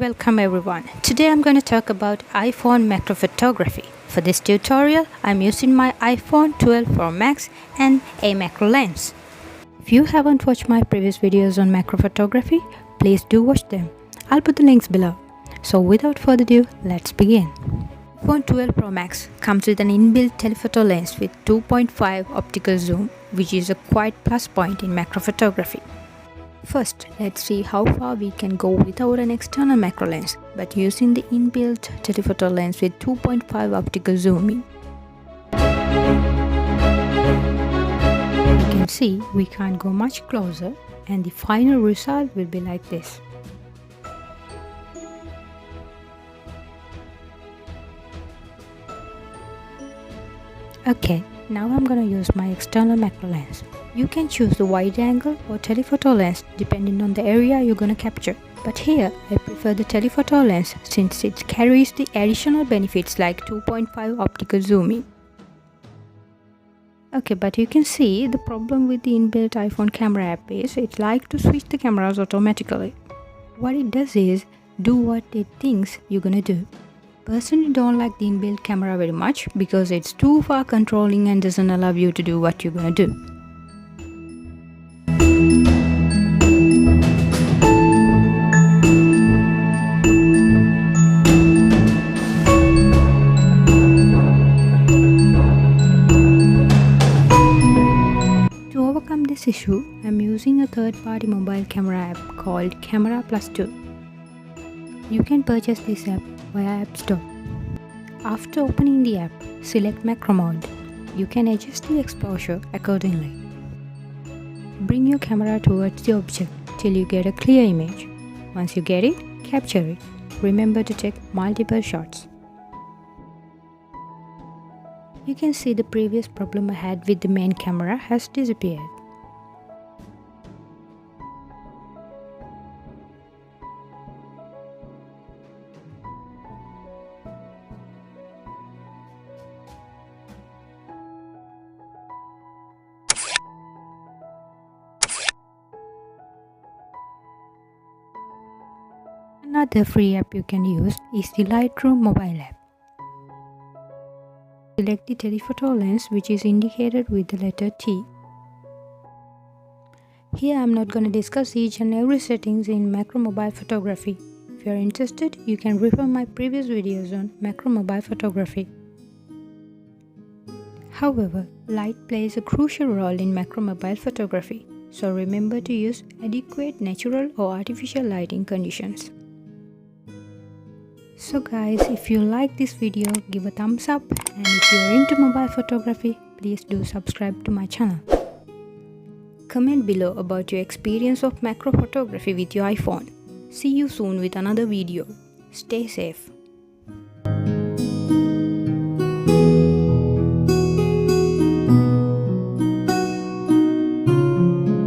welcome everyone. Today I'm going to talk about iPhone macro photography. For this tutorial, I'm using my iPhone 12 Pro Max and a macro lens. If you haven't watched my previous videos on macro photography, please do watch them. I'll put the links below. So without further ado, let's begin. iPhone 12 Pro Max comes with an inbuilt telephoto lens with 2.5 optical zoom, which is a quite plus point in macro photography. First, let's see how far we can go without an external macro lens, but using the inbuilt telephoto lens with 2.5 optical zoom. You can see we can't go much closer, and the final result will be like this. Okay, now I'm gonna use my external macro lens. You can choose the wide angle or telephoto lens depending on the area you're gonna capture. But here, I prefer the telephoto lens since it carries the additional benefits like 2.5 optical zooming. Okay, but you can see the problem with the inbuilt iPhone camera app is it likes to switch the cameras automatically. What it does is do what it thinks you're gonna do. Personally don't like the inbuilt camera very much because it's too far controlling and doesn't allow you to do what you're gonna do. To overcome this issue, I'm using a third-party mobile camera app called Camera Plus 2. You can purchase this app via App Store. After opening the app, select macro mode. You can adjust the exposure accordingly. Bring your camera towards the object till you get a clear image. Once you get it, capture it. Remember to take multiple shots. You can see the previous problem I had with the main camera has disappeared. Another free app you can use is the Lightroom mobile app. Select the telephoto lens which is indicated with the letter T. Here I'm not going to discuss each and every settings in macro mobile photography. If you are interested, you can refer my previous videos on macro mobile photography. However, light plays a crucial role in macro mobile photography, so remember to use adequate natural or artificial lighting conditions. So guys, if you like this video, give a thumbs up, and if you are into mobile photography, please do subscribe to my channel. Comment below about your experience of macro photography with your iPhone. See you soon with another video. Stay safe.